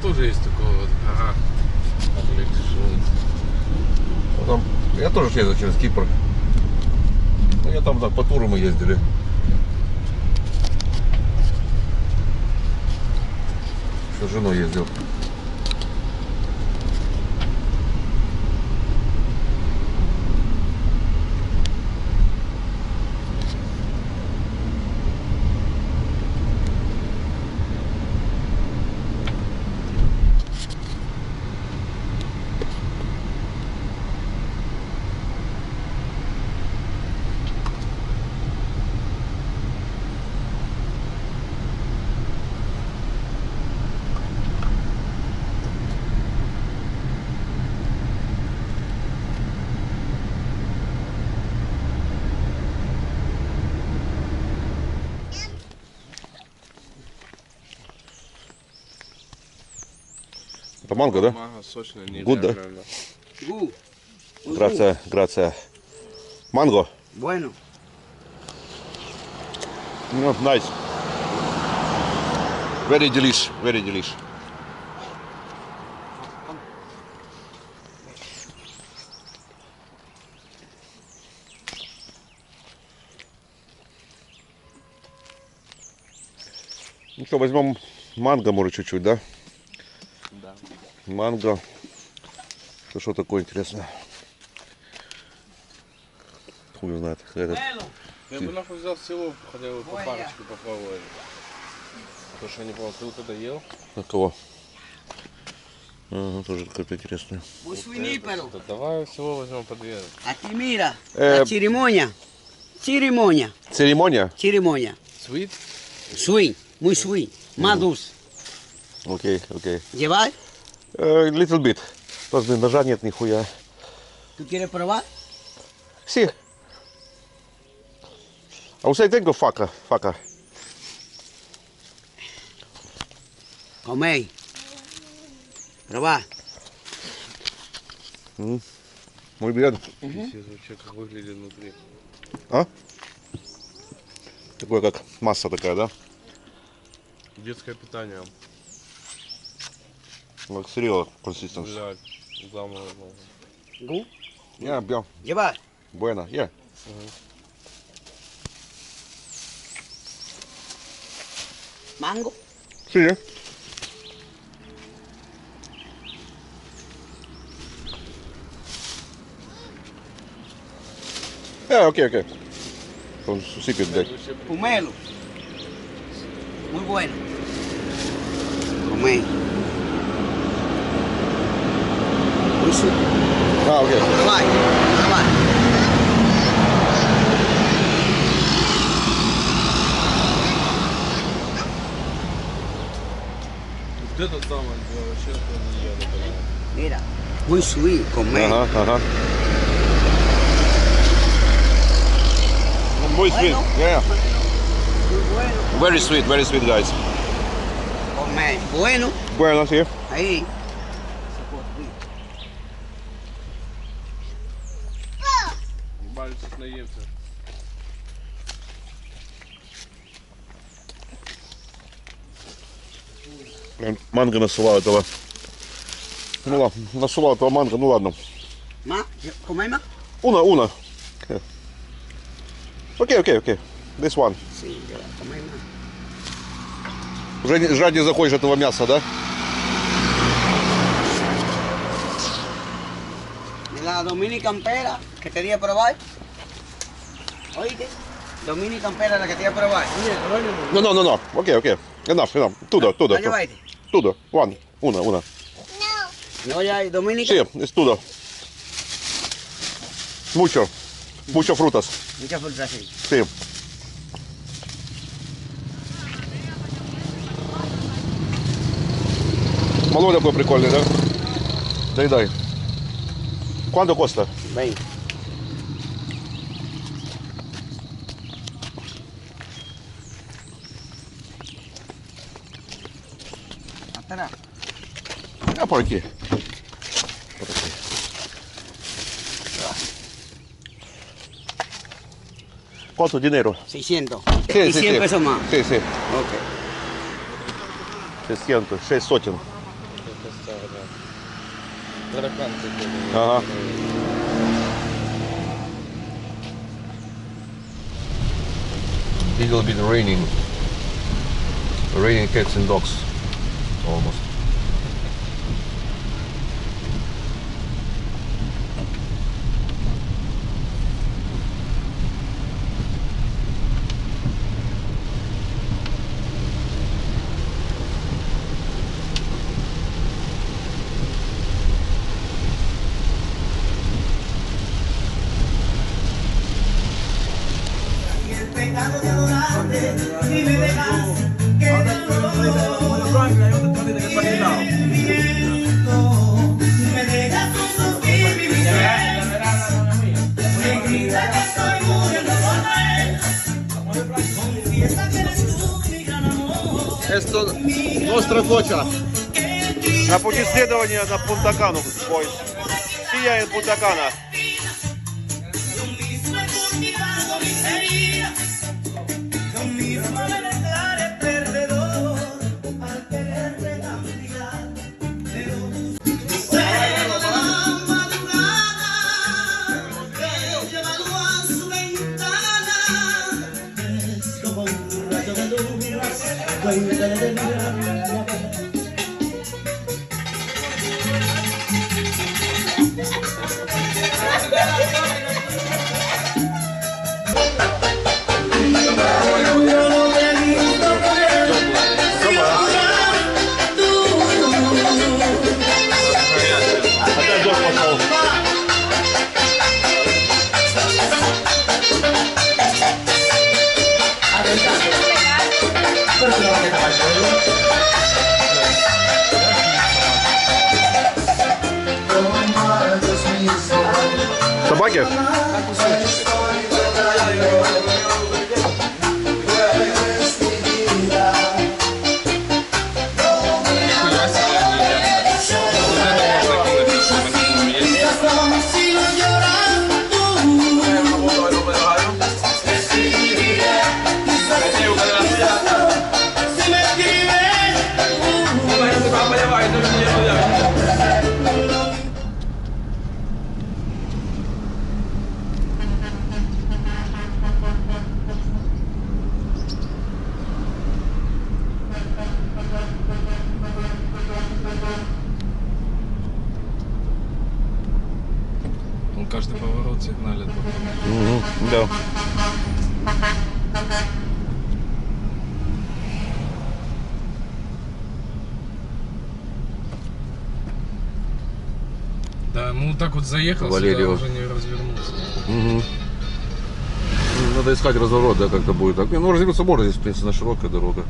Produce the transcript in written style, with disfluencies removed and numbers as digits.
тоже есть такое вот. Ага. Там, я тоже ездил через Кипр. Ну, я там так по туру мы ездили. Еще с женой ездил. Это манго, да? Манго сочное, не Good, да? Грация, грация. Манго? Bueno. No, nice. Very delish, very delish. Ну что, возьмем манго, может, чуть-чуть, да? Да. Манго. Это что такое интересное? Хуй знает. Этот. Я бы нахуй взял всего, хотя бы по парочке попробовали. То, что я не помню, ты вот это ел? На кого? Ага, тоже какое-то интересное. Muy suinípero. Да давай всего возьмем по две. Aquí mira. La chirimoya. Chirimoya. Церемония? Chirimoya. Sweet? Sweet. Muy sweet. Más dulce. Окей, окей. ¿Llevar? Little bit. Тоже, блин, ножа нет нихуя. ¿Tú quieres probar? Sí. А usted tengo faca, faca. Coméis. Probar. Muy bien. Пиздец, вообще как выглядит внутри. А? Такое как масса такая, да? Детское питание. Like cereal consistency. Блядь. Главное. ¿Gu? Yeah, bien. ¿Llevar? Bueno, yeah. ¿Mango? Sí, yeah. Yeah, okay, okay. Con su sipio de. Pomelo. Muy bueno. Coméis. Muy sweet. Ah, okay. Probar. Probar. Вот этот самый, я вообще не ел никогда. Mira. Muy sweet. Coméis. Ага, ага. Muy sweet. Yeah. Muy bueno. Very sweet, guys. Coméis. Bueno. Bueno, sí. Ahí. Ебали, сейчас наемся. Манго насылал этого. Ну ладно, насылал этого манго, ну ладно. ¿Más? ¿Coméis más? Una. Okay. This one. Sí, coméis más. Уже жаднее захочешь этого мяса, да? La Dominican pera que te di a probar. Oíste. Dominican pera la que te di a probar. No. Okay. Enough. Tudo. ¿La llevaste? Tudo. Una. No, ya hay Dominican. Sí, es tudo. Mucho frutas. Muchas frutas, sí. Sí. Малой такой прикольный, да? Дай. ¿Cuánto cuesta? 20. Atrás. Ah, por aquí. ¿Cuánto dinero? 600. Sí, Y sí, 100 sí. pesos más. Sí. Ok. 600, 6 сотен. Таракан какой-то. Ага. Little bit raining cats and dogs almost. Esto nuestra cocha. На пути следования на Пунта-Кану поезд. Сия en Punta Cana. Собаки? Он каждый поворот сигналит. Да. Да, ему вот так вот заехал, Валерию. сюда уже не развернулся. Угу. Надо искать разворот, да, как-то будет так. Не, ну развернуться можно, здесь, в принципе, на широкая дорога.